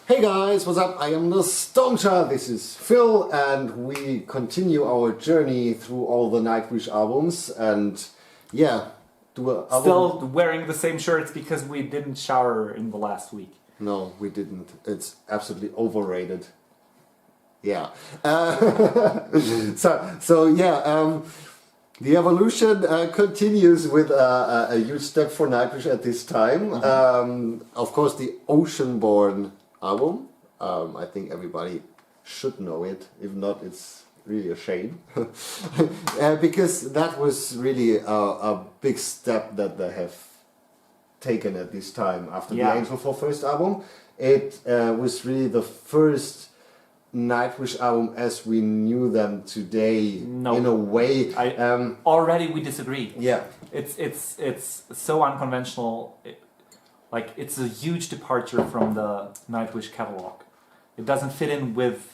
Hey guys, what's up? I am the Stormchild, this is Phil, and we continue our journey through all the Nightwish albums, and yeah, Still wearing the same shirts because we didn't shower in the last week. No, we didn't. It's absolutely overrated. Yeah. The evolution continues with a huge step for Nightwish at this time. Of course, the Oceanborn album. I think everybody should know it. If not, it's really a shame. Because that was really a big step that they have taken at this time. After the Angel for First album, it was really the first Nightwish album as we knew them today. No. In a way. Already we disagree. Yeah. It's so unconventional. It's a huge departure from the Nightwish catalog. It doesn't fit in with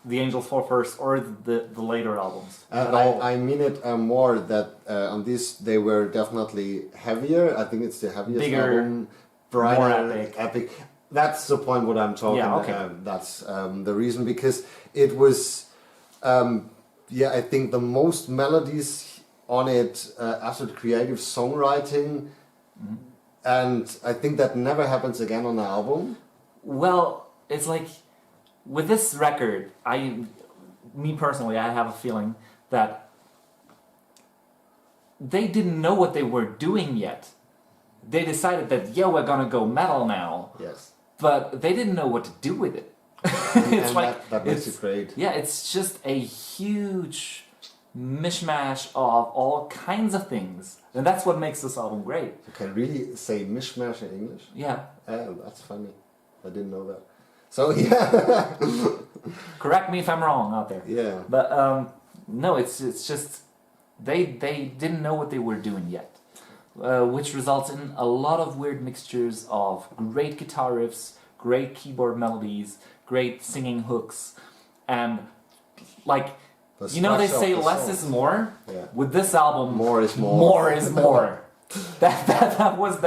the Angel for First or the later albums. I mean it more that on this they were definitely heavier. I think it's the heaviest Bigger, album. Brighter, more epic. That's the point what I'm talking about. That's the reason, because it was I think the most melodies on it, absolute creative songwriting, and I think that never happens again on the album. Well, it's like with this record, me personally, I have a feeling that they didn't know what they were doing yet. They decided that, we're gonna go metal now. Yes. But they didn't know what to do with it. It's like that makes it great. Yeah, it's just a huge mishmash of all kinds of things. And that's what makes this album great. You can really say mishmash in English? Yeah. That's funny. I didn't know that. So, yeah. Correct me if I'm wrong out there. Yeah. But, no, it's just... They didn't know what they were doing yet. Which results in a lot of weird mixtures of great guitar riffs, great keyboard melodies, great singing hooks, and they say less is more. Yeah. With this album, more is more. More is more. that was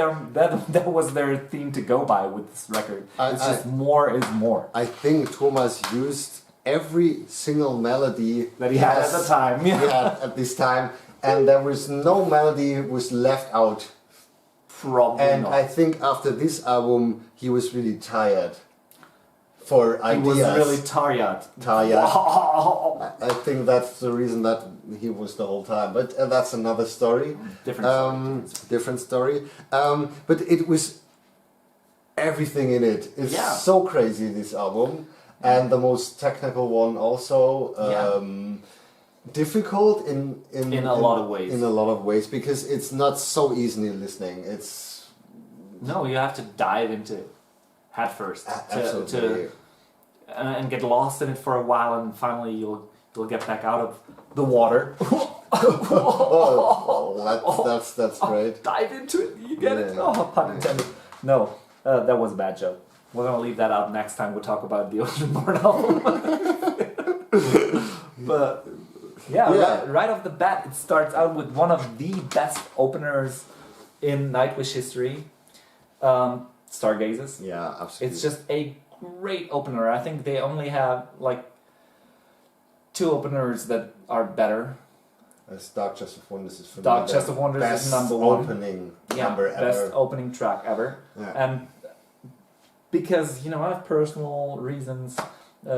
their theme to go by with this record. It's just more is more. I think Thomas used every single melody that he had at the time. He had at this time. And there was no melody was left out. Probably and not. I think after this album, he was really tired for ideas. He was really tired. I think that's the reason that he was the whole time. But that's another story. Different story. But it was everything in it. It's so crazy, this album. And the most technical one also. Difficult in a lot of ways. In a lot of ways, because it's not so easily listening. No, you have to dive into it head first absolutely. And get lost in it for a while, and finally you'll get back out of the water. That's great. Dive into it. You get it. Oh, pun intended. No, that was a bad joke. We're gonna leave that out next time we talk about the Oceanborn album. But. Right off the bat, it starts out with one of the best openers in Nightwish history, Stargazers. Yeah, absolutely. It's just a great opener. I think they only have two openers that are better. Dark Chest of Wonders is for Dark Chest of Wonders is number one. Number ever. Best opening track ever. Yeah. And because, I have personal reasons...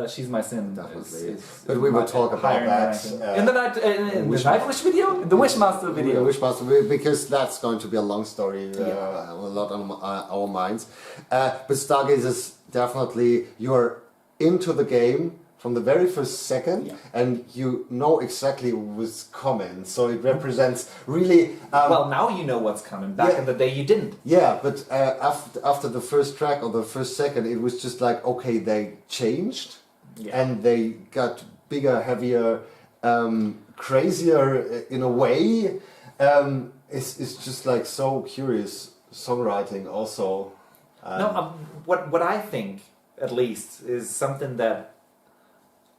She's My Sin. Definitely. But we will talk about that in the Nightwish video, the Wishmaster video. The Wishmaster video, because that's going to be a long story, a lot on our minds. But Stargazers, definitely, you're into the game from the very first second, and you know exactly what's coming. So it represents really. Well, now you know what's coming. Back in the day, you didn't. Yeah, but after the first track or the first second, it was just like, okay, they changed, and they got bigger, heavier, crazier in a way. It's just like so curious songwriting also. What I think, at least, is something that.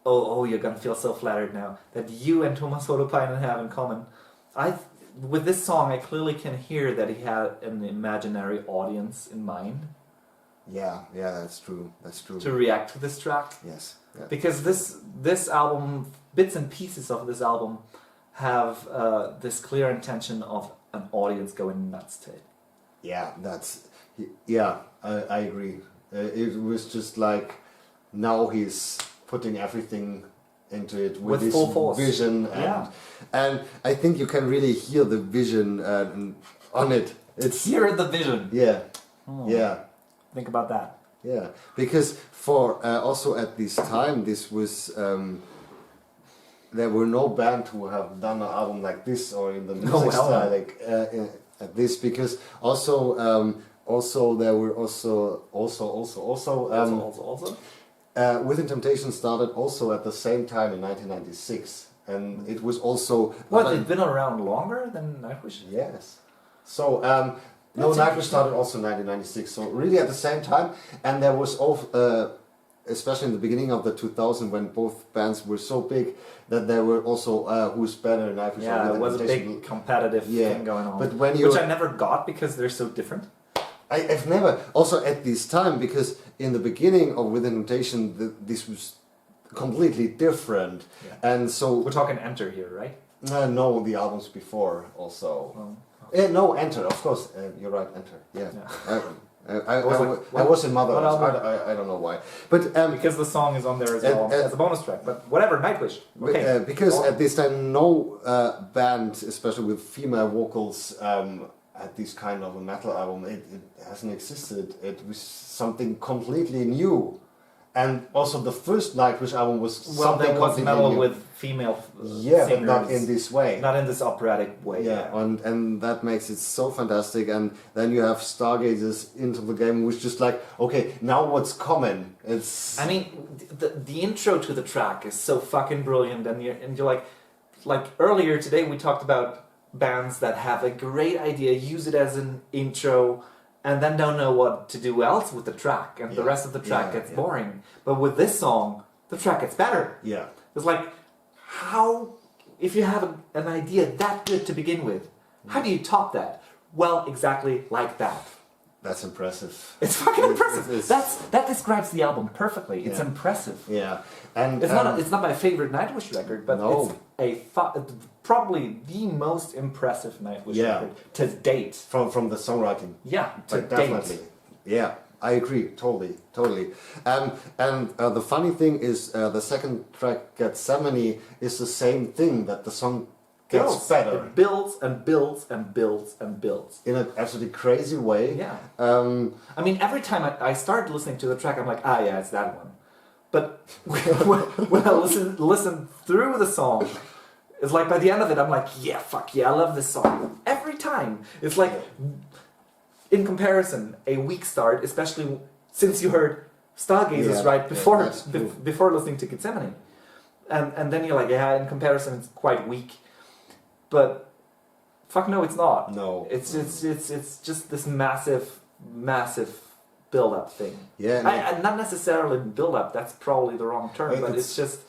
Oh, you're gonna feel so flattered now that you and Thomas Holopainen have in common. With this song, I clearly can hear that he had an imaginary audience in mind. Yeah, that's true. That's true. to react to this track. Yes. Yeah. Because this album, bits and pieces of this album, have this clear intention of an audience going nuts to it. Yeah, I agree. It was just like now he's putting everything into it with this full force. vision, and I think you can really hear the vision on it. It's Hear the vision. yeah, Oh. yeah. Think about that. Yeah, because for also at this time, this was there were no band who have done an album like this or in the music style like at this, because also there were also Within Temptation started also at the same time in 1996, and it was also What, it's been around longer than Nightwish? yes. So no, Nightwish started also in 1996, so really at the same time, and there was especially in the beginning of the 2000s when both bands were so big that there were also who's better, Nightwish. Yeah, there was a big competitive thing going on, but when which I never got because they're so different. I've never also at this time, because in the beginning of Within Temptation this was completely different, and so we're talking Enter here, right? No, the albums before also. No, Enter, of course. You're right, Enter. Yeah. I was in Mother. I don't know why, but because the song is on there as well as a bonus track. But whatever, Nightwish. Okay. Because at this time, no band, especially with female vocals, had this kind of a metal album. It hasn't existed. It was something completely new. And also the first Nightwish album was something that was completely metal new. with female but singers, not in this way. not in this operatic way. Yeah, and that makes it so fantastic. And then you have Stargazers into the game, which is just like, okay, now what's coming? It's. I mean, the intro to the track is so fucking brilliant, and you're like earlier today we talked about bands that have a great idea, use it as an intro, and then don't know what to do else with the track, and the rest of the track gets boring. But with this song, the track gets better. Yeah. It's like, how, if you have an idea that good to begin with, how do you top that? Well, exactly like that. That's impressive. It's fucking impressive. That describes the album perfectly. It's impressive. Yeah, and it's not my favorite Nightwish record, but it's probably the most impressive Nightwish record to date. From the songwriting. Yeah, to definitely. date. Yeah, I agree. Totally. And the funny thing is, the second track, Gethsemane, is the same thing, that the song gets better. It builds and builds and builds and builds. In an absolutely crazy way. Yeah. I mean, every time I start listening to the track, I'm like, yeah, it's that one. But when I listen through the song, it's like by the end of it, I'm like, yeah, fuck yeah, I love this song. Every time. It's like, in comparison, a weak start, especially since you heard Stargazers before listening to Gethsemane. And then you're like, in comparison, it's quite weak. But fuck no, it's not. No. It's just this massive build-up thing. Yeah. And not necessarily build-up, that's probably the wrong term, but it's just...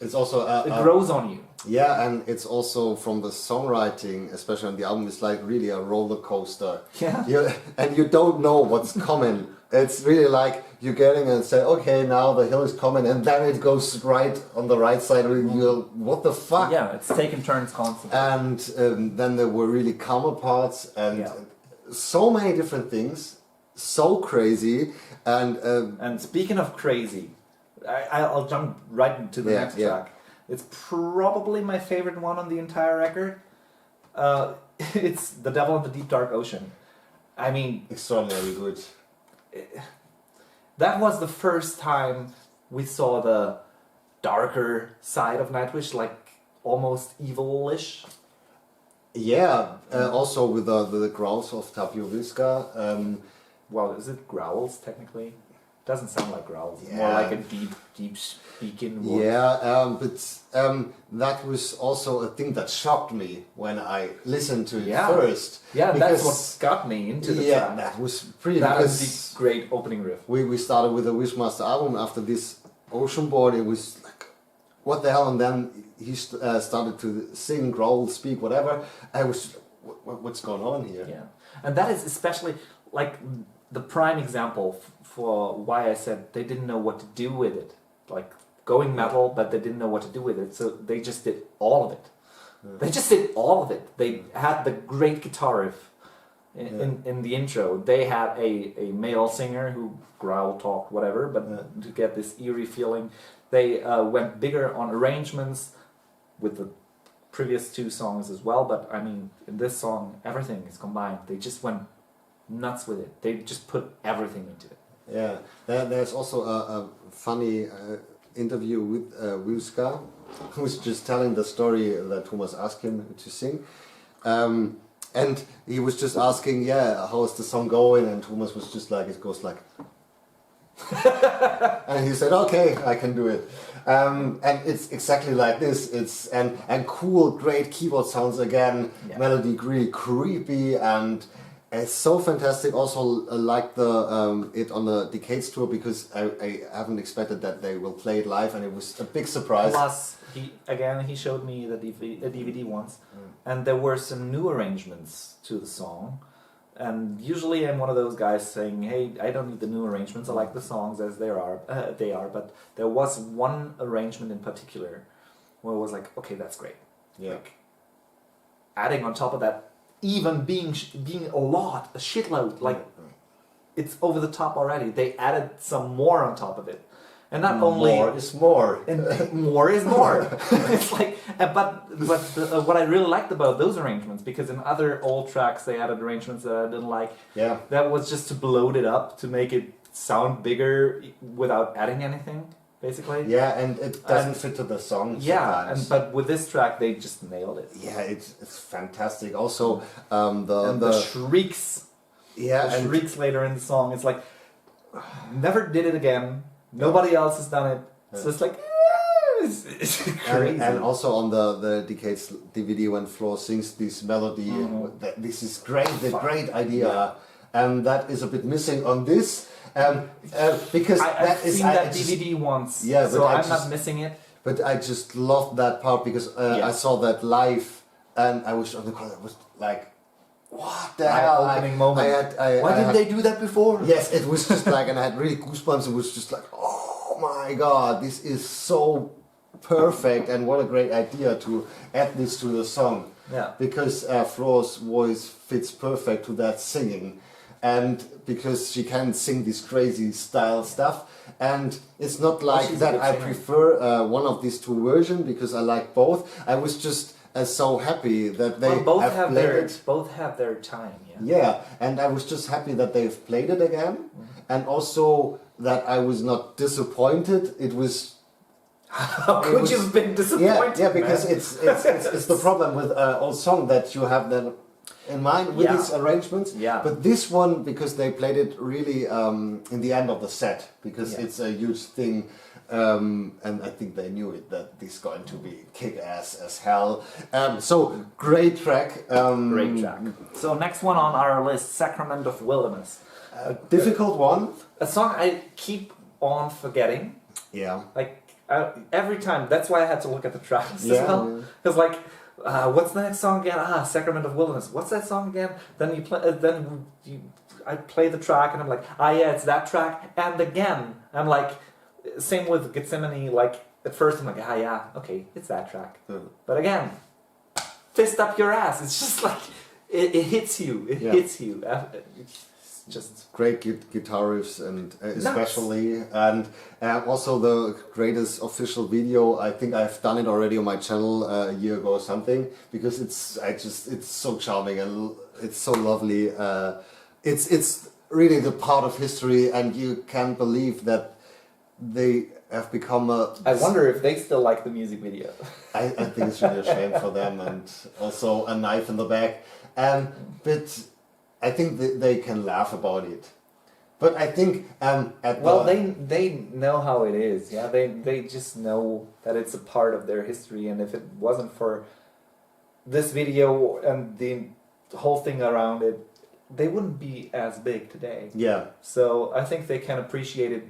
It's also... it grows on you. Yeah, and it's also from the songwriting, especially on the album, it's like really a roller coaster. Yeah. And you don't know what's coming. It's really like you're getting and say, okay, now the hill is coming, and then it goes right on the right side. You're, what the fuck? Yeah, it's taking turns constantly. And then there were really calmer parts, and so many different things, so crazy. And speaking of crazy, I'll jump right into the next track. It's probably my favorite one on the entire record. It's The Devil in the Deep Dark Ocean. I mean... extraordinarily good. That was the first time we saw the darker side of Nightwish, like almost evil-ish. Yeah, also with the growls of Tapio Visca. Well, is it growls technically? Doesn't sound like growls. It's more like a deep speaking word. Yeah, but that was also a thing that shocked me when I listened to it first. Yeah, that's what got me into the track. Yeah, that was pretty. That was the great opening riff. We started with the Wishmaster album. After this Oceanborn, it was like, what the hell? And then he started to sing, growl, speak, whatever. I was, what's going on here? Yeah, and that is especially like the prime example for why I said they didn't know what to do with it. Like, going metal, but they didn't know what to do with it, so they just did all of it. They just did all of it. They had the great guitar riff in the intro. They had a male singer who growled, talked, whatever, but to get this eerie feeling. They went bigger on arrangements with the previous two songs as well, but I mean, in this song, everything is combined. They just went nuts with it. They just put everything into it. Yeah, there's also a funny interview with Wilska, who's just telling the story that Thomas asked him to sing. And he was just asking, yeah, how's the song going? And Thomas was just like, it goes like... and he said, okay, I can do it. And it's exactly like this. It's and cool, great keyboard sounds again, melody really creepy, and it's so fantastic. Also like the it on the Decades tour, because I haven't expected that they will play it live, and it was a big surprise. Plus, he showed me the DVD once, and there were some new arrangements to the song. And usually I'm one of those guys saying, hey, I don't need the new arrangements, I like the songs as they are, but there was one arrangement in particular where it was like, okay, that's great. Yeah. Like, adding on top of that, even being a lot, a shitload, like, it's over the top already. They added some more on top of it. And not only... More is more. And more is more. It's like, what I really liked about those arrangements, because in other old tracks they added arrangements that I didn't like. Yeah. That was just to bloat it up, to make it sound bigger without adding anything, basically. Yeah, and it doesn't fit to the song. Yeah, but with this track they just nailed it. Yeah, it's fantastic. Also, the shrieks. Yeah, the shrieks later in the song. It's like, never did it again. Nobody else has done it. So it's like, it's crazy. And also on the Decades DVD, when Flo sings this melody, this is great, great idea. Yeah. And that is a bit missing on this. Because I've seen that DVD once, yeah, so I'm not missing it. But I just loved that part, because I saw that live, and I was on the corner, I was like, what the hell? Opening moment. Why didn't they do that before? Yes, it was just like, and I had really goosebumps. It was just like, oh my god, this is so perfect, and what a great idea to add this to the song. Yeah. Because Flo's voice fits perfect to that singing, and because she can sing this crazy style stuff, and it's not like that I prefer one of these two versions, because I like both. I was just so happy that they both have played it. Both have their time. Yeah, and I was just happy that they've played it again, and also that I was not disappointed. It was. How could you have been disappointed? Yeah, because it's the problem with old song that you have that in mind with these arrangements. Yeah. But this one, because they played it really in the end of the set, because it's a huge thing. And I think they knew it, that this is going to be kick-ass as hell. So, great track. Great track. So, next one on our list, Sacrament of Wilderness. A difficult one. A song I keep on forgetting. Yeah. Like, every time. That's why I had to look at the tracks as well. Because, like, what's the next song again? Sacrament of Wilderness. What's that song again? Then you play. I play the track and I'm like, yeah, it's that track. And again, I'm like. Same with Gethsemane, like, at first I'm like, yeah, okay, it's that track. But again, fist up your ass. It's just like, it hits you. It hits you. It's just... Great guitar riffs, and especially, and also the greatest official video. I think I've done it already on my channel a year ago or something, because it's so charming and it's so lovely. It's really the part of history, and you can't believe that they have become a... I wonder if they still like the music video. I think it's really a shame for them, and also a knife in the back. But I think they can laugh about it. But I think they know how it is. Yeah, they just know that it's a part of their history, and if it wasn't for this video and the whole thing around it, they wouldn't be as big today. Yeah. So I think they can appreciate it,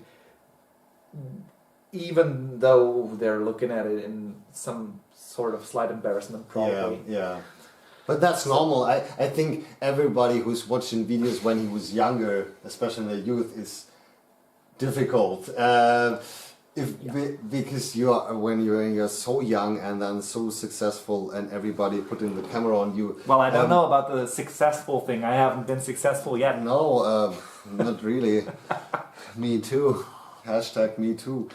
even though they're looking at it in some sort of slight embarrassment, probably. Yeah. But that's normal. I think everybody who's watching videos when he was younger, especially in the youth, is difficult. Because when you're so young and then so successful and everybody putting the camera on you. Well, I don't know about the successful thing. I haven't been successful yet. No, not really. Me too. Hashtag me too.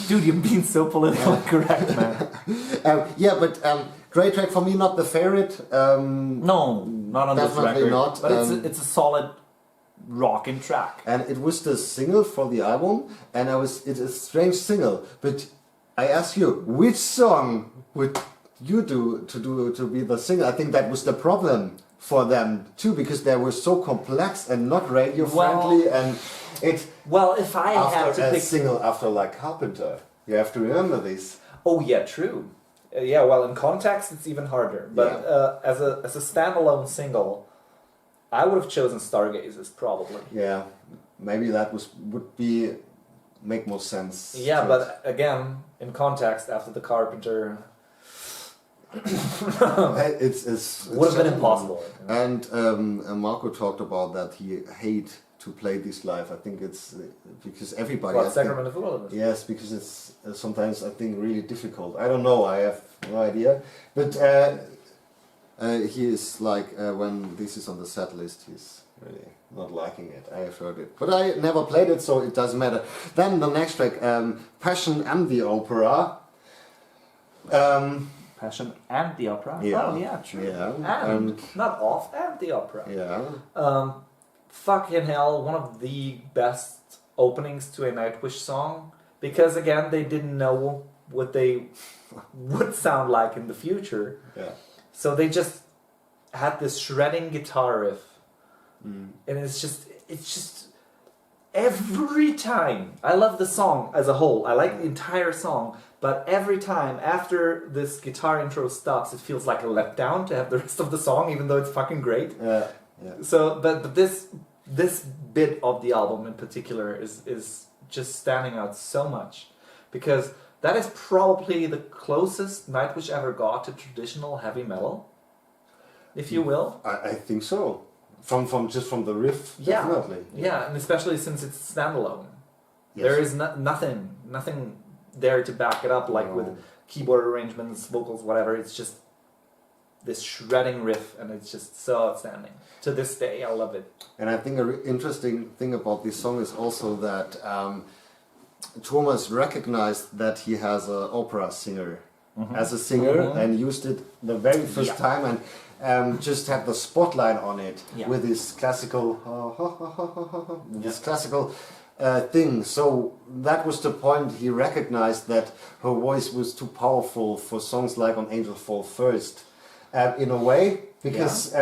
Dude, you're being so politically correct, man. Yeah, but great track for me, not the favorite. No, not on this Definitely record. not. But it's a solid rockin' track. And it was the single for the album, and it's a strange single. But I ask you, which song would you do to be the single? I think that was the problem for them too, because they were so complex and not radio friendly, and it. Well, if I had to a pick single after like Carpenter, you have to remember this. Oh yeah, true. Yeah, well, in context it's even harder. But as a standalone single, I would have chosen Stargazers probably. Yeah, maybe that would make more sense. Yeah, but again, in context, after the Carpenter, it's would have been impossible. And Marco talked about that he hate to play this live. I think it's because everybody. What, Sacrament of Wilderness? Yes, because it's sometimes I think really difficult. I don't know. I have no idea. But he is like when this is on the set list, he's really not liking it. I have heard it, but I never played it, so it doesn't matter. Then the next track, Passion and the Opera. Passion and the Opera. Yeah. Oh yeah, true. Yeah. And not off and the Opera. Yeah. Fucking hell, one of the best openings to a Nightwish song, because again they didn't know what they would sound like in the future. Yeah. So they just had this shredding guitar riff, and it's just every time. I love the song as a whole. I like the entire song, but every time after this guitar intro stops, it feels like a letdown to have the rest of the song, even though it's fucking great. Yeah. So, but this bit of the album in particular is just standing out so much, because that is probably the closest Nightwish ever got to traditional heavy metal, if you will. I think so. From the riff, Yeah. definitely. Yeah, and especially since it's standalone. Yes. There is nothing there to back it up, like with keyboard arrangements, vocals, whatever. It's just this shredding riff, and it's just so outstanding. To this day, I love it. And I think an interesting thing about this song is also that Thomas recognized that he has an opera singer as a singer and used it the very first time and just had the spotlight on it with his classical thing. So that was the point. He recognized that her voice was too powerful for songs like On Angel Fall First, in a way, because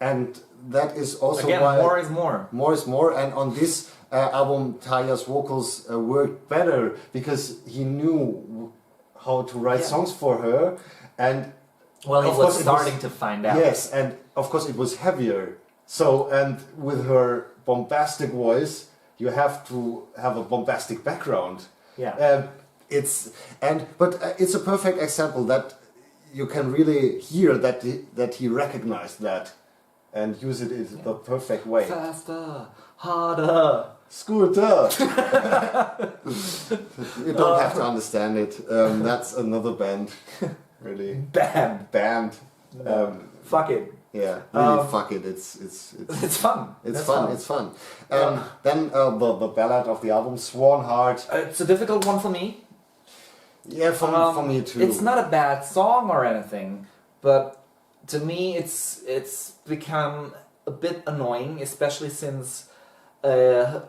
and that is also again, why more is more. More is more, and on this album, Taya's vocals worked better because he knew how to write songs for her, and well, he of was course starting to find out. Yes, and of course it was heavier. So, and with her bombastic voice, you have to have a bombastic background. Yeah. It's a perfect example that you can really hear that he recognized that and use it in the perfect way. Faster, harder. Scooter! You don't have to understand it. That's another band. Really. Band. Fuck it. Yeah, really fuck it. It's fun. It's fun. Then the ballad of the album, Swanheart. It's a difficult one for me. Yeah, for me too. It's not a bad song or anything, but to me it's become a bit annoying, especially since a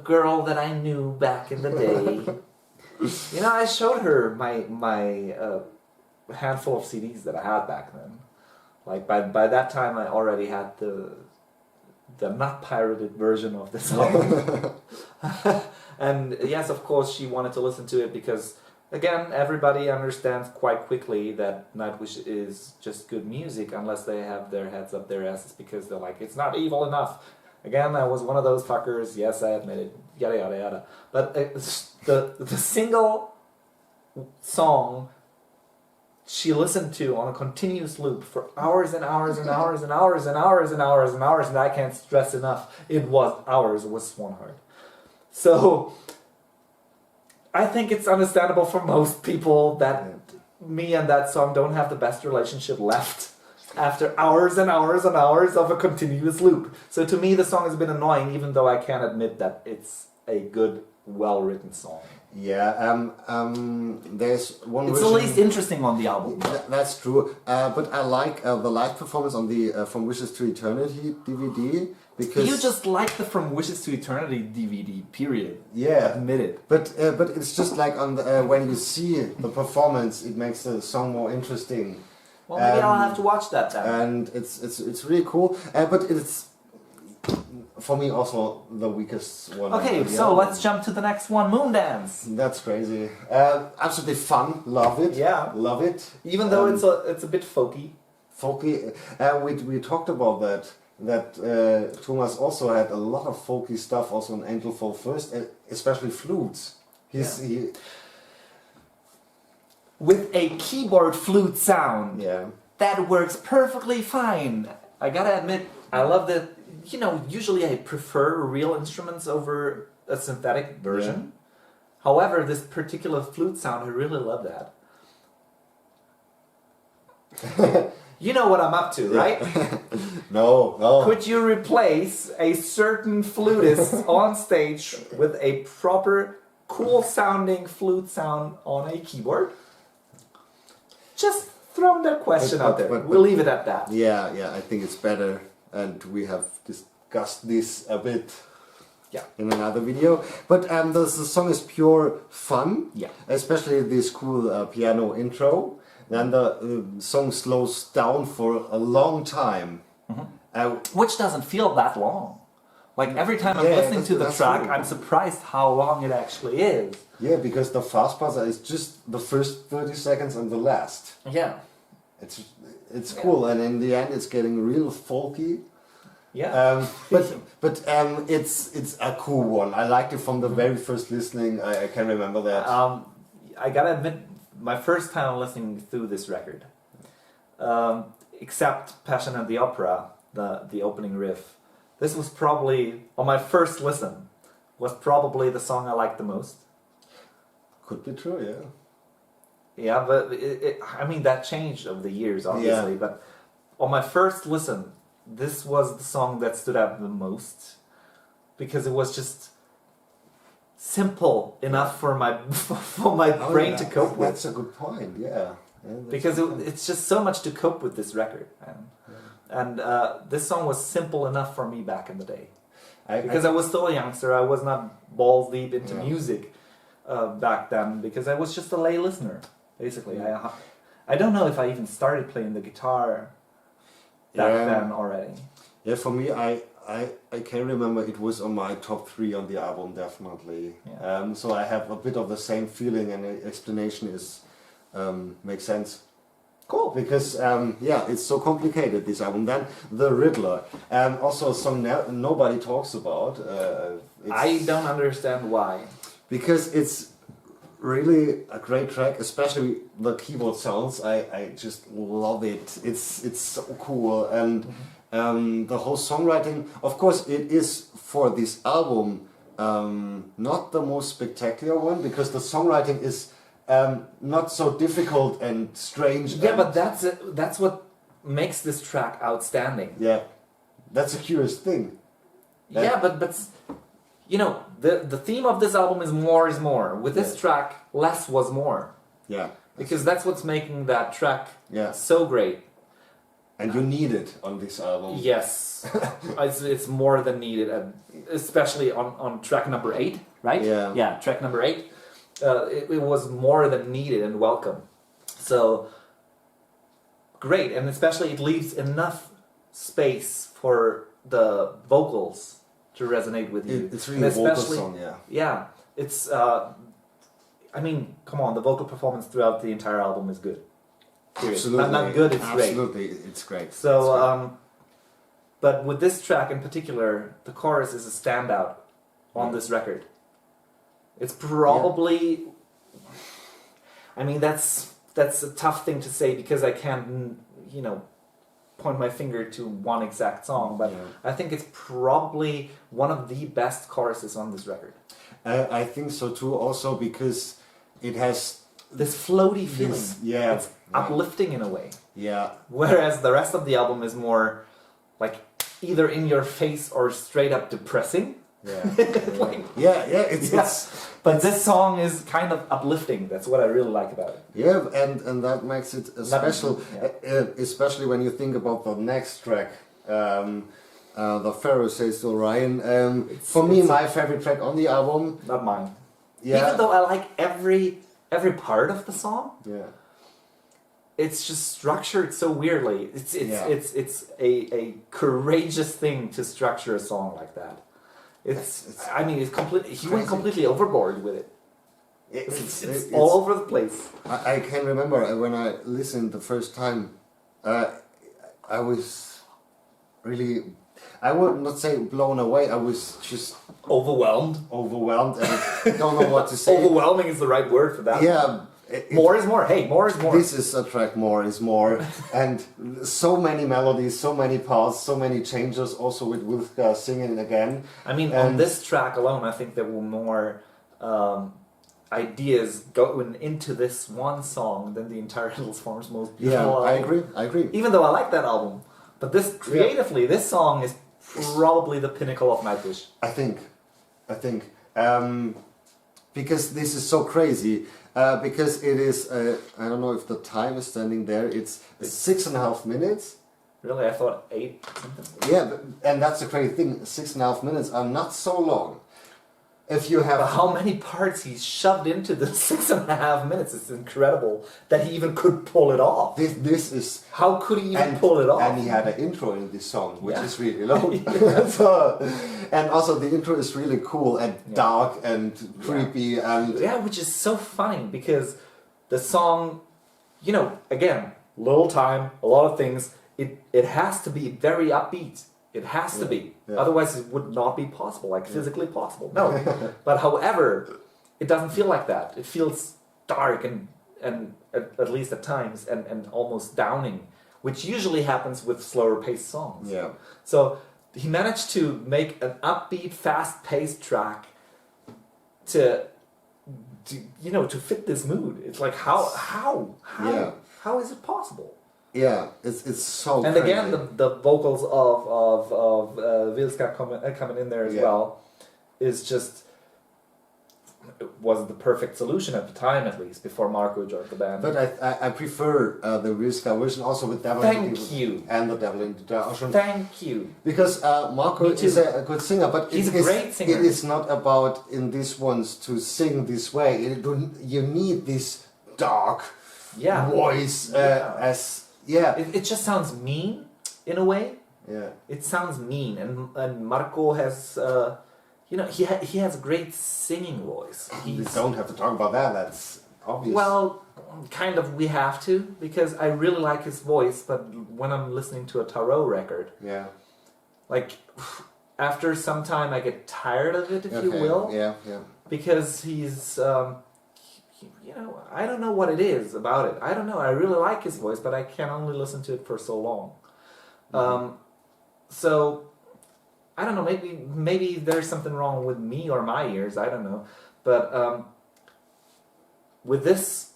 girl that I knew back in the day. You know, I showed her my handful of CDs that I had back then. Like by that time, I already had the not pirated version of the song. And yes, of course, she wanted to listen to it because, again, everybody understands quite quickly that Nightwish is just good music unless they have their heads up their asses because they're like, it's not evil enough. Again, I was one of those fuckers. Yes, I admit it. Yada yada yada. But the single song she listened to on a continuous loop for hours and hours and hours and hours and hours and hours and hours, and I can't stress enough, it was Swanheart. So I think it's understandable for most people that me and that song don't have the best relationship left after hours and hours and hours of a continuous loop. So to me the song has been annoying, even though I can admit that it's a good, well-written song. Yeah, there's one It's version, the least interesting on the album. That's true, but I like the live performance on the From Wishes to Eternity DVD, because You just like the From Wishes to Eternity DVD, period. yeah, Admit it. but it's just like on the, when you see the performance, it makes the song more interesting. Well, maybe I'll have to watch that then. And it's really cool, but it's for me also the weakest one. Okay, so let's jump to the next one, Moondance. That's crazy. Absolutely fun. Love it. Yeah. Love it. Even though it's a bit folky. Folky. We talked about that Thomas also had a lot of folky stuff also in Angel Fall First, especially flutes. With a keyboard flute sound. Yeah. That works perfectly fine. I gotta admit, I love the... usually I prefer real instruments over a synthetic version. Yeah. However, this particular flute sound, I really love that. You know what I'm up to, right? No. Could you replace a certain flutist on stage with a proper, cool-sounding flute sound on a keyboard? Just throwing that question out there. We'll leave it at that. Yeah, I think it's better, and we have discussed this a bit in another video. But the song is pure fun, especially this cool piano intro. Then the song slows down for a long time. Which doesn't feel that long. Like every time I'm listening to the track, I'm surprised how long it actually is. Yeah, because the fast parts is just the first 30 seconds and the last. Yeah. It's cool, and in the end it's getting real folky. Yeah. But it's a cool one. I liked it from the very first listening. I can remember that. I gotta admit, my first time listening through this record, except Passion of the Opera, the opening riff, this was probably, on my first listen, was probably the song I liked the most. Could be true, yeah. Yeah, but I mean, that changed over the years, obviously, but on my first listen, this was the song that stood out the most, because it was just simple enough for my brain to cope with. That's a good point, yeah. Because it's just so much to cope with this record. And this song was simple enough for me back in the day. Because I was still a youngster, I was not balls deep into music back then, because I was just a lay listener, basically. I don't know if I even started playing the guitar back then already. Yeah, for me, I can remember it was on my top 3 on the album, definitely. Yeah. So I have a bit of the same feeling, and the explanation is makes sense. Cool. Because, it's so complicated, this album. Then The Riddler, also a song nobody talks about. I don't understand why. Because it's really a great track, especially the keyboard sounds. I just love it. It's so cool, and the whole songwriting. Of course, it is for this album not the most spectacular one, because the songwriting is not so difficult and strange. Yeah, but that's what makes this track outstanding. Yeah, that's a curious thing. Yeah, but you know, the theme of this album is more is more. With this track, less was more. Yeah. Because that's what's making that track so great. And you need it on this album. Yes. it's more than needed, especially on track number 8, right? Yeah. Yeah, track number 8. It was more than needed and welcome. So, great. And especially it leaves enough space for the vocals to resonate with you. It's really a vocal song, Yeah, it's, I mean, come on, the vocal performance throughout the entire album is good. Period. Absolutely. Not good, it's great. Absolutely, it's great. So, but with this track in particular, the chorus is a standout on this record. It's probably, I mean, that's that's a tough thing to say because I can't, point my finger to one exact song, but I think it's probably one of the best choruses on this record. I think so too, also because it has this floaty feeling. It's uplifting in a way. Yeah. Whereas the rest of the album is more like either in your face or straight up depressing. Yeah. It's but this song is kind of uplifting. That's what I really like about it. Yeah, and that makes it special, especially when you think about the next track. The Pharaoh says to Orion. For me, my favorite track on the album. Not mine. Yeah. Even though I like every part of the song. Yeah. It's just structured so weirdly. It's a courageous thing to structure a song like that. It's completely. He went completely overboard with it. It's all over the place. I can remember when I listened the first time. I was really. I would not say blown away. I was just overwhelmed. And don't know what to say. Overwhelming is the right word for that. Yeah. More is more. Hey, more is more. This is a track. More is more, and so many melodies, so many parts, so many changes. Also with Wilska singing again. I mean, on this track alone, I think there were more ideas going into this one song than the entire Hellstorm's most beautiful album. I agree. Even though I like that album, but this creatively, this song is probably the pinnacle of Nightwish. I think, because this is so crazy. Because it is, I don't know if the time is standing there, it's 6.5 minutes. Really? I thought 8 something. Yeah, and that's the crazy thing, 6.5 minutes are not so long. If you have... But how many parts he's shoved into the 6.5 minutes, it's incredible that he even could pull it off. This is... How could he even pull it off? And he had an intro in this song, which is really long. And also the intro is really cool and dark and creepy and... Yeah, which is so funny because the song, again, little time, a lot of things, it has to be very upbeat. It has to be. Yeah. Otherwise it would not be possible, like physically possible. No. But however, it doesn't feel like that. It feels dark and at least at times and almost downing, which usually happens with slower paced songs. Yeah. So he managed to make an upbeat, fast-paced track to fit this mood. It's like how is it possible? Yeah, it's so. And crazy. again, the vocals of Wilska coming in there as well is just was the perfect solution at the time, at least before Marco joined the band. But I prefer the Wilska version also with Devil. Thank you. And the Devil in the Ocean. Thank you. Because Marco is a good singer, but he's a great singer. It is not about in these ones to sing this way. You need this dark voice as. Yeah, it just sounds mean in a way. Yeah, it sounds mean, and Marco has, he has a great singing voice. We don't have to talk about that. That's obvious. Well, kind of. We have to because I really like his voice, but when I'm listening to a Pharaoh record, like after some time, I get tired of it, if you will. Yeah. Because he's. I don't know what it is about it. I don't know. I really like his voice, but I can only listen to it for so long. So, I don't know. Maybe there's something wrong with me or my ears. I don't know. But with this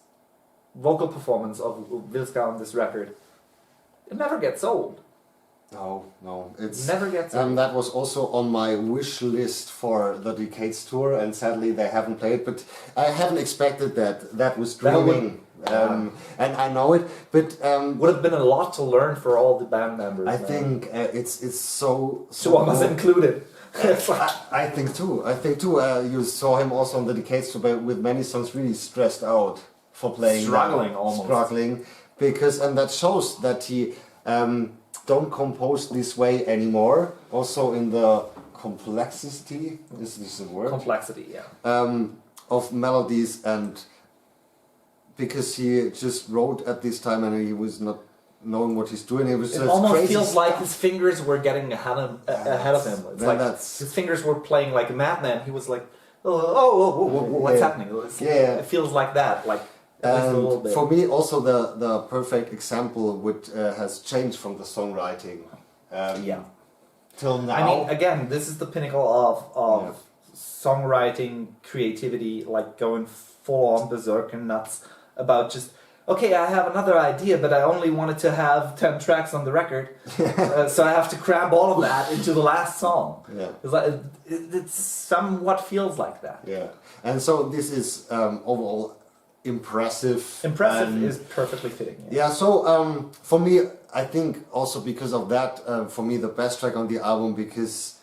vocal performance of Wilska on this record, it never gets old. No, it's never gets old. And that was also on my wish list for the Decades tour, and sadly they haven't played. But I haven't expected that. That was dreaming, and I know it. But would have been a lot to learn for all the band members. I think it's so to us included. I think too. You saw him also on the Decades tour with many songs really stressed out for playing, struggling, because that shows that he. Don't compose this way anymore. Also in the complexity, is this a word? Complexity, yeah. Of melodies, and because he just wrote at this time and he was not knowing what he's doing. It was just almost crazy feels stuff. like his fingers were getting ahead of him. It's like his fingers were playing like a madman. He was like, what's happening? It feels like that. Like At least a little And bit. for me, also the perfect example which has changed from the songwriting Yeah. till now. I mean, again, this is the pinnacle of songwriting creativity, like going full on berserk and nuts about just, okay, I have another idea, but I only wanted to have 10 tracks on the record, so I have to cram all of that into the last song. Yeah. It's like, it somewhat feels like that. Yeah, and so this is overall impressive. Impressive and is perfectly fitting. yeah. So for me, I think also because of that, for me the best track on the album, because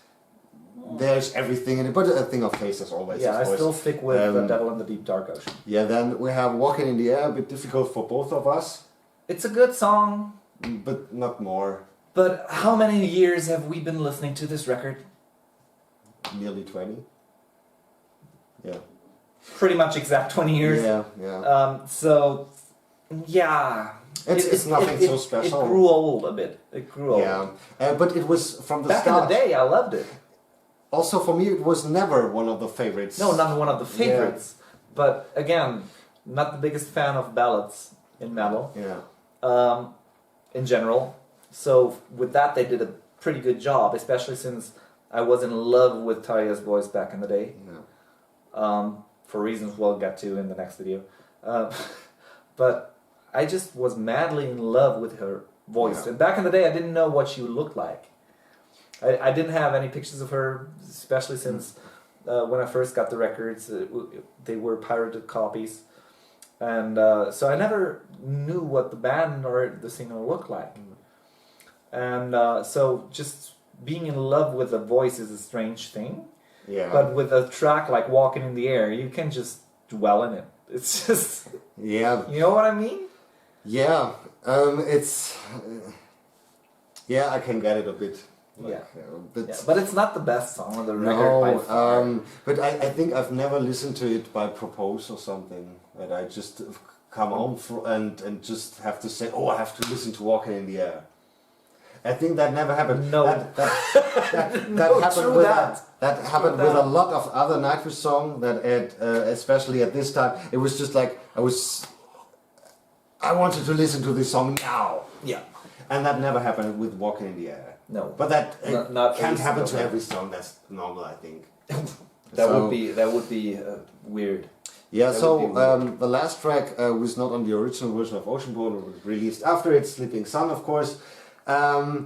there's everything in it, but a thing of taste as always. Yeah, of I course. still stick with The Devil in the Deep Dark Ocean. Yeah, then we have Walking in the Air, a bit difficult for both of us, It's a good song, but not more. but how many years have we been listening to this record? Nearly 20. Yeah. Pretty much exact 20 years. Yeah, yeah. So, yeah. It's nothing so special. It grew old a bit. It grew old. Yeah, but it was from the Back start. in the day, I loved it. Also, for me, it was never one of the favorites. No, not one of the favorites. But again, not the biggest fan of ballads in metal. Yeah. In general. So with that, they did a pretty good job, especially since I was in love with Tarja's voice back in the day. Yeah. For reasons we'll get to in the next video. But I just was madly in love with her voice. Yeah. And back in the day, I didn't know what she would look like. I didn't have any pictures of her, especially since when I first got the records, they were pirated copies. And so I never knew what the band or the singer looked like. And so just being in love with a voice is a strange thing. Yeah. But with a track like Walking in the Air, you can just dwell in it. It's just... Yeah. You know what I mean? Yeah. It's... yeah, I can get it a bit. Yeah. But, Yeah, but it's not the best song on the record by far. but I think I've never listened to it by propose or something. That I just come home and just have to say, oh, I have to listen to Walking in the Air. I think that never happened. No. That No, happened true with that. that happened with a lot of other Nightwish songs. That especially at this time, it was just like I wanted to listen to this song now. Yeah. And that never happened with Walking in the Air. No. But that Not can't every happen to single every song. That's normal, I think. That would be weird. Yeah. That So would be weird. the last track was not on the original version of Oceanborn. It was released after it. Sleeping Sun, of course. A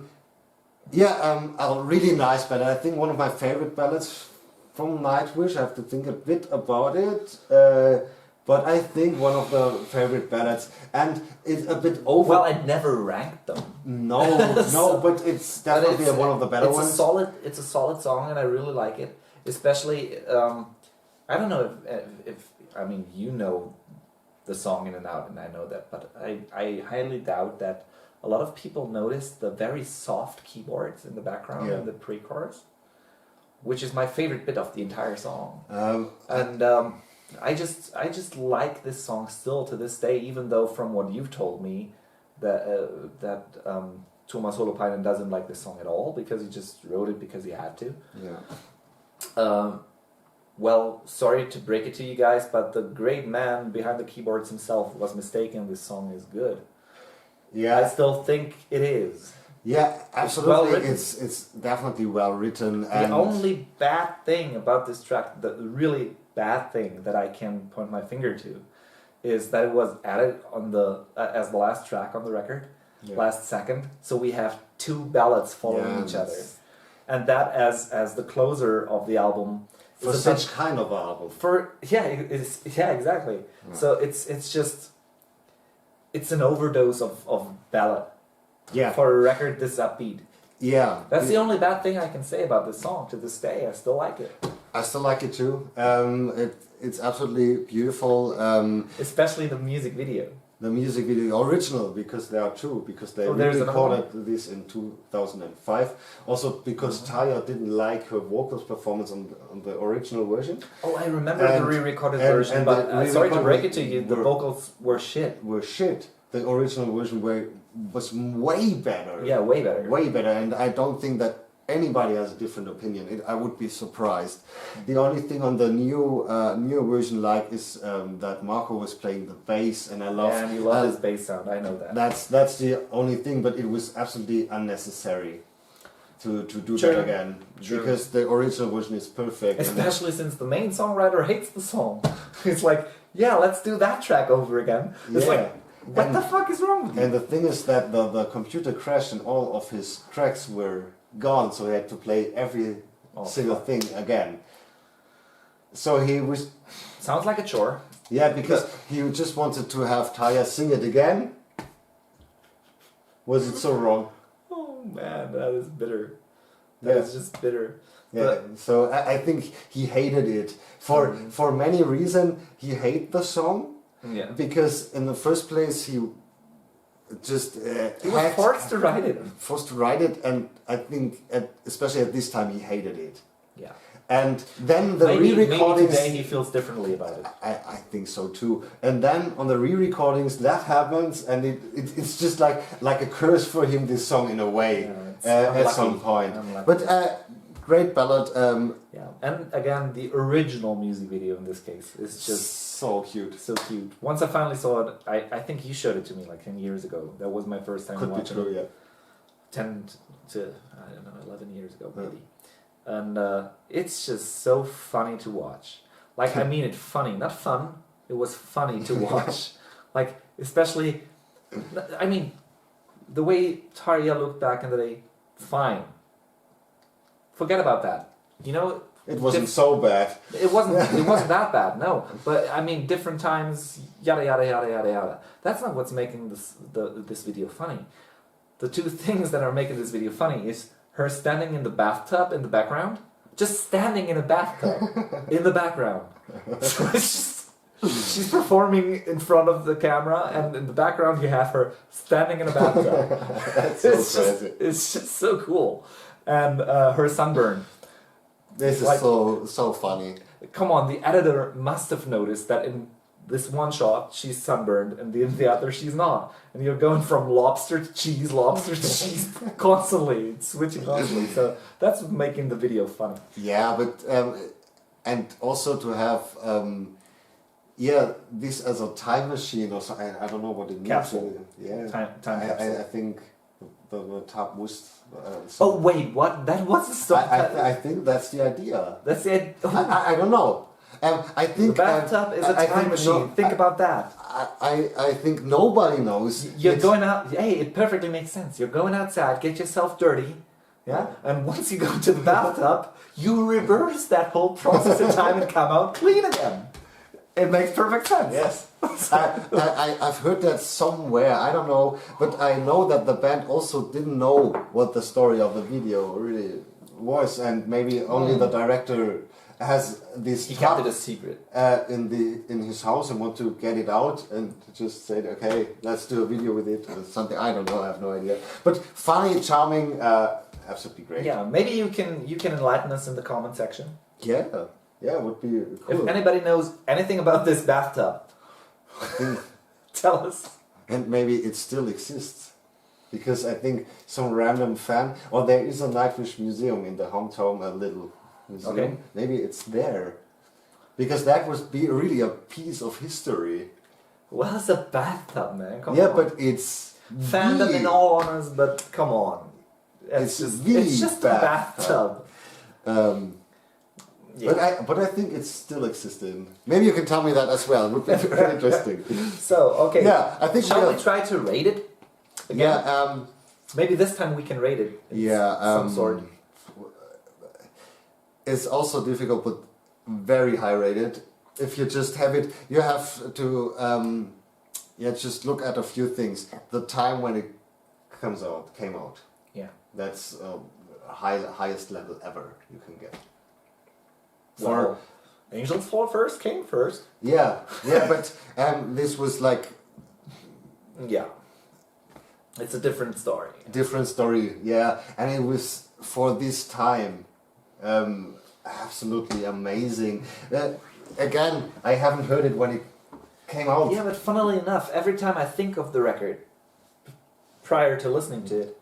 really nice ballad. I think one of my favorite ballads from Nightwish. I have to think a bit about it. But I think one of the favorite ballads, and it's a bit over. Well, I'd never ranked them. No, but it's definitely one of the better ones. It's a solid song, and I really like it. Especially, I don't know if I mean, you know the song in and out, and I know that, but I highly doubt that a lot of people noticed the very soft keyboards in the background in the pre-chorus, which is my favorite bit of the entire song. I just like this song still to this day, even though from what you've told me that Tuomas Holopainen doesn't like this song at all because he just wrote it because he had to. Yeah. Well, sorry to break it to you guys, but the great man behind the keyboards himself was mistaken. This song is good. Yeah. I still think it is. Yeah, absolutely. well-written. It's definitely well written. The only bad thing about this track, the really bad thing that I can point my finger to, is that it was added on the as the last track on the record, last second. So we have two ballads following each other, and that as the closer of the album. For such kind of album. Exactly. Yeah. So it's just an overdose of ballad. Yeah. For a record this upbeat. Yeah. That's the only bad thing I can say about this song to this day. I still like it. I still like it too. It's absolutely beautiful. Especially the music video. The music video, original, because there are two, because they recorded this in 2005. Also because Tarja didn't like her vocals performance on the original version. Oh, I remember the re-recorded version, but sorry to break it to you, the vocals were shit. The original version was way better. Yeah, way better. Way better, and I don't think that anybody has a different opinion, I would be surprised. The only thing on the new version is that Marco was playing the bass, and I love. And you love his bass sound. I know that. That's the only thing, but it was absolutely unnecessary to do that again, because the original version is perfect. Especially since the main songwriter hates the song. It's like, yeah, let's do that track over again. It's like, what the fuck is wrong with you? And the thing is that the computer crashed and all of his tracks were gone, so he had to play every single thing again. So he was... Sounds like a chore. Yeah, because he just wanted to have Taya sing it again. Was it so wrong? Oh man, that is bitter. That is just bitter. Yeah, so I think he hated it. For many reasons, he hated the song. Yeah. Because in the first place, he just he was forced to write it. Forced to write it, and I think, especially at this time, he hated it. Yeah. And then the re-recordings... Maybe today he feels differently about it. I think so too. And then on the re-recordings, that happens, and it's just like a curse for him, this song, in a way, at some point. But great ballad. Yeah, and again, the original music video in this case is just... So cute. So cute. Once I finally saw it, I think you showed it to me like 10 years ago. That was my first time watching it. Could be true, yeah. 10 to, I don't know, 11 years ago maybe. And it's just so funny to watch. Like, I mean it funny, not fun. It was funny to watch. Like, especially, I mean, the way Tarja looked back in the day, fine. Forget about that. You know, it wasn't so bad. It wasn't that bad, no. But I mean, different times, yada yada yada yada yada. That's not what's making this video funny. The two things that are making this video funny is her standing in the bathtub in the background, just standing in a bathtub in the background. So it's just, she's performing in front of the camera, and in the background you have her standing in a bathtub. That's so crazy. It's just so cool, and her sunburn. This is so funny. Come on, the editor must have noticed that in this one shot she's sunburned, and in the other she's not. And you're going from lobster to cheese constantly, switching constantly. So that's making the video funny. Yeah, but and also to have this as a time machine or something. I don't know what it means. Capsule. Yeah. Time capsule. I think the top was. Oh wait, what? That was the song. I think that's the idea. That's it. I don't know. I think the bathtub is a time machine. Think about that. I think nobody knows. You're going out. Hey, it perfectly makes sense. You're going outside, get yourself dirty, yeah. And once you go to the bathtub, you reverse that whole process in time and come out clean again. It makes perfect sense. Yes. I've heard that somewhere. I don't know, but I know that the band also didn't know what the story of the video really was, and maybe only the director has this. He kept it a secret in his house and want to get it out, and just said, okay, let's do a video with it or something. I don't know. I have no idea. But funny, charming, absolutely great. Yeah, maybe you can enlighten us in the comment section. Yeah, it would be cool. If anybody knows anything about this bathtub, tell us. And maybe it still exists. Because I think some random fan, or there is a Nightwish museum in the hometown, a little museum. Okay. Maybe it's there. Because that would be really a piece of history. Well, it's a bathtub, man. Come on. Yeah, but it's... Fandom in all honors, but come on. It's just a bathtub. Yeah. But I think it's still existing. Maybe you can tell me that as well. It would be very interesting. So, okay. Yeah, I think shall we try to rate it again? Yeah. Maybe this time we can rate it. Some sort. It's also difficult, but very high rated. If you just have it, you have to just look at a few things. The time when it came out. Yeah. That's highest level ever you can get. Well, Angels Fall First came first. Yeah, but this was like... Yeah. It's a different story. Different story, yeah. And it was, for this time, absolutely amazing. Again, I haven't heard it when it came out. Yeah, but funnily enough, every time I think of the record, prior to listening to it,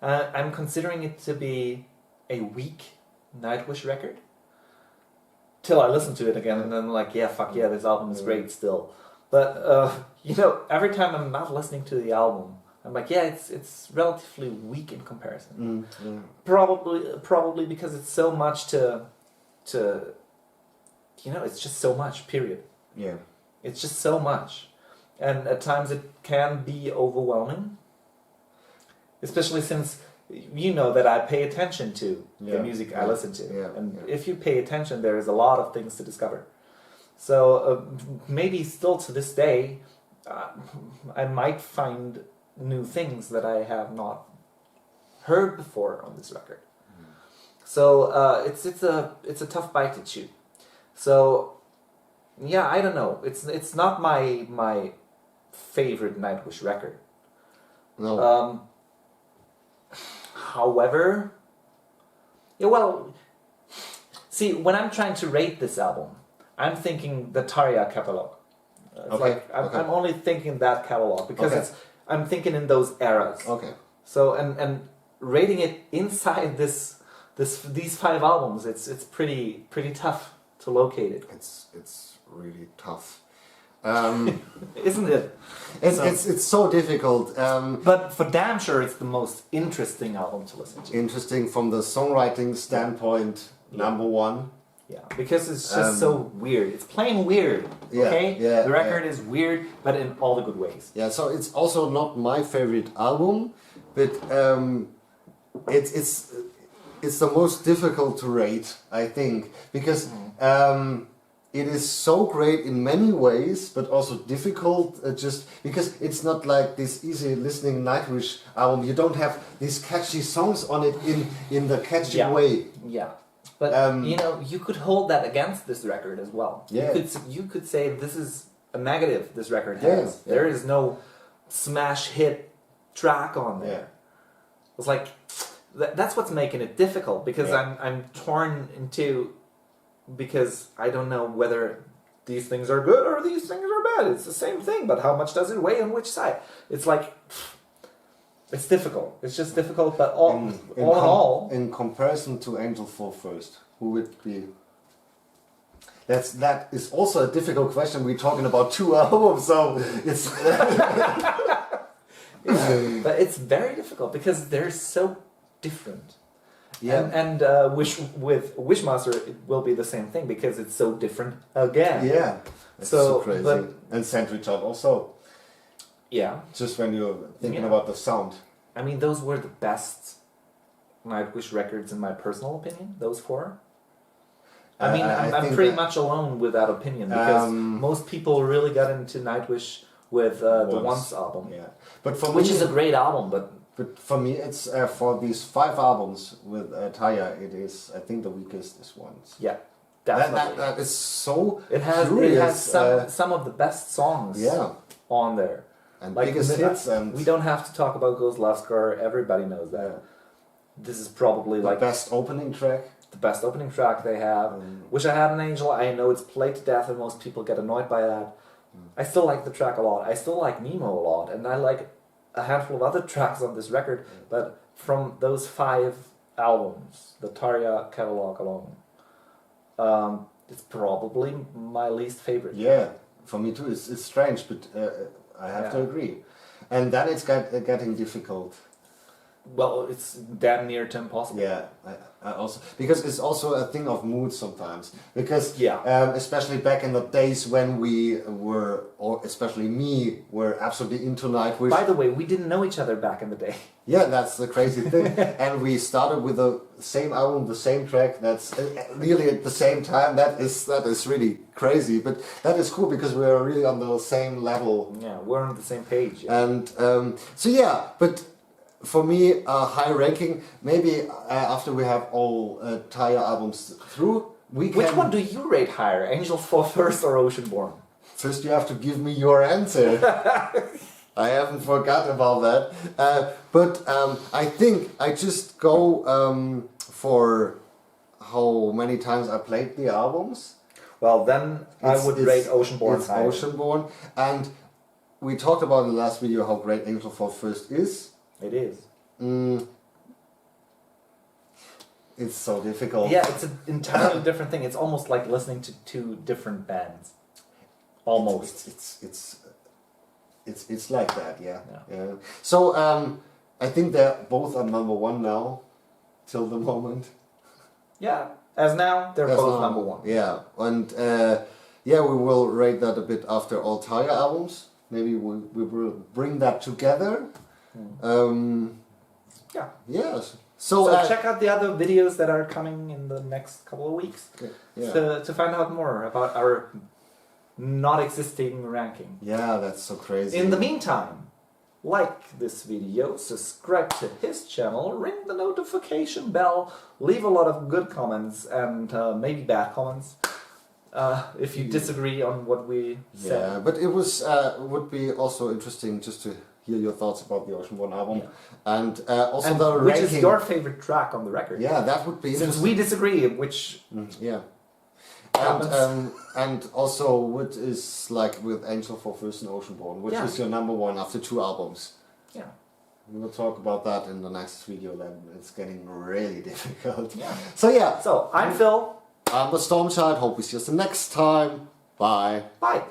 I'm considering it to be a weak Nightwish record. Till I listen to it again, and then I'm like, yeah, fuck yeah, this album is great still. But you know, every time I'm not listening to the album, I'm like, yeah, it's relatively weak in comparison. Probably because it's so much to you know, it's just so much. Period. Yeah. It's just so much, and at times it can be overwhelming. Especially since you know that I pay attention to the music I listen to, and if you pay attention, there is a lot of things to discover. So maybe still to this day, I might find new things that I have not heard before on this record. So it's a tough bite to chew. So yeah, I don't know. It's not my favorite Nightwish record. No. However, yeah, well, see, when I'm trying to rate this album, I'm thinking the Tarja catalog. I'm only thinking that catalog because I'm thinking in those eras. Okay. So and rating it inside these 5 albums, it's pretty tough to locate it. It's really tough. Isn't it? It's so difficult. But for damn sure, it's the most interesting album to listen to. Interesting from the songwriting standpoint, number one. Yeah, because it's just so weird. It's plain weird. Okay, the record is weird, but in all the good ways. Yeah, so it's also not my favorite album, but it's the most difficult to rate, I think, because. It is so great in many ways, but also difficult just because it's not like this easy listening Nightwish album. You don't have these catchy songs on it in the catchy way. Yeah, but you know, you could hold that against this record as well. Yeah. You could say this is a negative this record has. There is no smash hit track on there. Yeah. It's like that's what's making it difficult because I'm torn into. Because I don't know whether these things are good or these things are bad. It's the same thing, but how much does it weigh on which side? It's like, it's difficult. It's just difficult, but all in all... In comparison to Angel Fall First, who would be... That is also a difficult question. We're talking about 2 albums, so it's... But it's very difficult because they're so different. Yeah. And with Wishmaster, it will be the same thing because it's so different again. Yeah. It's so crazy. And Sentry Child also. Yeah. Just when you're thinking about the sound. I mean, those were the best Nightwish records in my personal opinion, those 4. I mean, I'm pretty much alone with that opinion because most people really got into Nightwish with the Once album. Yeah. But for which is a great album, but for me, it's for these 5 albums with Tarja, it is, I think, the weakest is Once. Yeah, definitely. That is so It has some of the best songs on there. And like biggest hits. And we don't have to talk about Ghost Lascar, everybody knows that. Yeah. This is probably the best opening track. The best opening track they have. Wish I Had an Angel, I know it's played to death and most people get annoyed by that. I still like the track a lot. I still like Nemo a lot, and I like a handful of other tracks on this record, but from those 5 albums, the Tarja catalog alone, it's probably my least favorite. Yeah, for me too. It's strange, but I have to agree. And then it's getting difficult. Well, it's damn near to impossible. Yeah, I also because it's also a thing of mood sometimes. Because especially back in the days when we were, or especially me, were absolutely into Nightwish. By the way, we didn't know each other back in the day. Yeah, that's the crazy thing. And we started with the same album, the same track. That's really at the same time. That is really crazy. But that is cool because we're really on the same level. Yeah, we're on the same page. Yeah. And so yeah, but. For me, a high ranking. Maybe after we have all Tarja albums through, we can. Which one do you rate higher, Angel Fall First or Oceanborn? First, you have to give me your answer. I haven't forgot about that. But I think I just go for how many times I played the albums. Well, then I would rate Oceanborn higher. Oceanborn, and we talked about in the last video how great Angel Fall First is. It is. It's so difficult. Yeah, it's an entirely different thing. It's almost like listening to two different bands. Almost. It's like that, yeah. So I think they're both on number one now, till the moment. Yeah, as now they're both number one. Yeah, and we will rate that a bit after Altair albums. Maybe we will bring that together. Yeah. Yes. So check out the other videos that are coming in the next couple of weeks to find out more about our not existing ranking. Yeah, that's so crazy. In the meantime, like this video, subscribe to his channel, ring the notification bell, leave a lot of good comments and maybe bad comments if you disagree on what we said. Yeah, but it would be also interesting just to hear your thoughts about the Oceanborn album and also the which ranking. is your favorite track on the record? Yeah, that would be since we disagree, which and also what is like with Angel for First and Oceanborn, which is your number one after 2 albums. Yeah. We will talk about that in the next video then. It's getting really difficult. Yeah. So I'm Phil. I'm the Stormchild. Hope we see us the next time. Bye. Bye.